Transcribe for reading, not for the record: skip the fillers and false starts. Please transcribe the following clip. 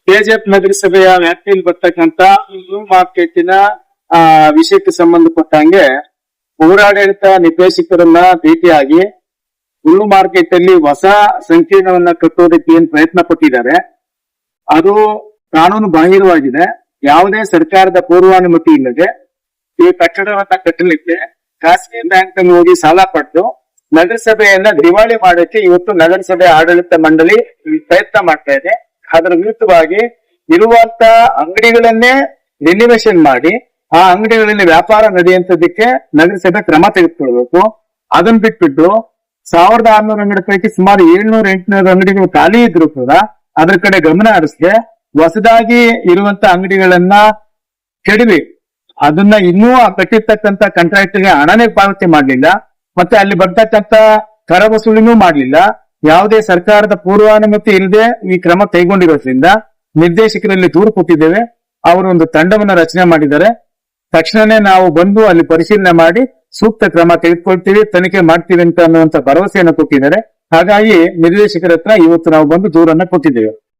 KGF ನಗರಸಭೆಯ ವ್ಯಾಪ್ತಿಯಲ್ಲಿ ಬರ್ತಕ್ಕಂತ ಮಾರ್ಕೆಟಿನ ವಿಷಯಕ್ಕೆ ಸಂಬಂಧಪಟ್ಟಂಗೆ ಪೌರಾಡಳಿತ ನಿರ್ದೇಶಕರನ್ನ ಭೇಟಿಯಾಗಿ ಹುಲ್ಲು ಮಾರ್ಕೆಟ್ ಅಲ್ಲಿ ಹೊಸ ಸಂಕೀರ್ಣವನ್ನ ಕಟ್ಟೋದಕ್ಕೆ ಏನ್ ಪ್ರಯತ್ನ ಪಟ್ಟಿದ್ದಾರೆ ಅದು ಕಾನೂನು ಬಾಹಿರವಾಗಿದೆ. ಯಾವುದೇ ಸರ್ಕಾರದ ಪೂರ್ವಾನುಮತಿ ಇಲ್ಲದೆ ಈ ಕಟ್ಟಡವನ್ನ ಕಟ್ಟಲಿಕ್ಕೆ ಖಾಸಗಿ ಬ್ಯಾಂಕ್ ನಲ್ಲಿ ಹೋಗಿ ಸಾಲ ಪಡೆದು ನಗರಸಭೆಯನ್ನ ದಿವಾಳಿ ಮಾಡೋಕೆ ಇವತ್ತು ನಗರಸಭೆ ಆಡಳಿತ ಮಂಡಳಿ ಪ್ರಯತ್ನ ಮಾಡ್ತಾ ಇದೆ. ಅದರ ವಿರುದ್ಧವಾಗಿ ಇರುವಂತ ಅಂಗಡಿಗಳನ್ನೇ ರಿನಿವೇಶನ್ ಮಾಡಿ ಆ ಅಂಗಡಿಗಳಲ್ಲಿ ವ್ಯಾಪಾರ ನಡೆಯುವಂತದಕ್ಕೆ ನಗರಸಭೆ ಕ್ರಮ ತೆಗೆದುಕೊಳ್ಬೇಕು. ಅದನ್ನ ಬಿಟ್ಬಿಟ್ಟು 1600 ಅಂಗಡಿ ಪೈಕಿ ಸುಮಾರು 700-800 ಅಂಗಡಿಗಳು ಖಾಲಿ ಇದ್ರು ಕೂಡ ಅದ್ರ ಕಡೆ ಗಮನ ಹರಿಸದೆ ಹೊಸದಾಗಿ ಇರುವಂತ ಅಂಗಡಿಗಳನ್ನ ಕೆಡವಿ ಅದನ್ನ ಇನ್ನೂ ಕಟ್ಟಿರ್ತಕ್ಕಂತ ಕಾಂಟ್ರಾಕ್ಟರ್ಗೆ ಹಣನೇ ಪಾವತಿ ಮಾಡ್ಲಿಲ್ಲ, ಮತ್ತೆ ಅಲ್ಲಿ ಬರ್ತಕ್ಕಂತ ಕರ ವಸೂಲಿನೂ ಮಾಡ್ಲಿಲ್ಲ. ಯಾವುದೇ ಸರ್ಕಾರದ ಪೂರ್ವಾನುಮತಿ ಇಲ್ಲದೆ ಈ ಕ್ರಮ ಕೈಗೊಂಡಿರೋದ್ರಿಂದ ನಿರ್ದೇಶಕರಲ್ಲಿ ದೂರು ಕೊಟ್ಟಿದ್ದೇವೆ. ಅವರು ಒಂದು ತಂಡವನ್ನ ರಚನೆ ಮಾಡಿದ್ದಾರೆ. ತಕ್ಷಣನೇ ನಾವು ಬಂದು ಅಲ್ಲಿ ಪರಿಶೀಲನೆ ಮಾಡಿ ಸೂಕ್ತ ಕ್ರಮ ತೆಗೆದುಕೊಳ್ತೀವಿ, ತನಿಖೆ ಮಾಡ್ತೀವಿ ಅಂತ ಅನ್ನುವಂತ ಭರವಸೆಯನ್ನು ಕೊಟ್ಟಿದ್ದಾರೆ. ಹಾಗಾಗಿ ನಿರ್ದೇಶಕರ ಹತ್ರ ಇವತ್ತು ನಾವು ಬಂದು ದೂರನ್ನ ಕೊಟ್ಟಿದ್ದೇವೆ.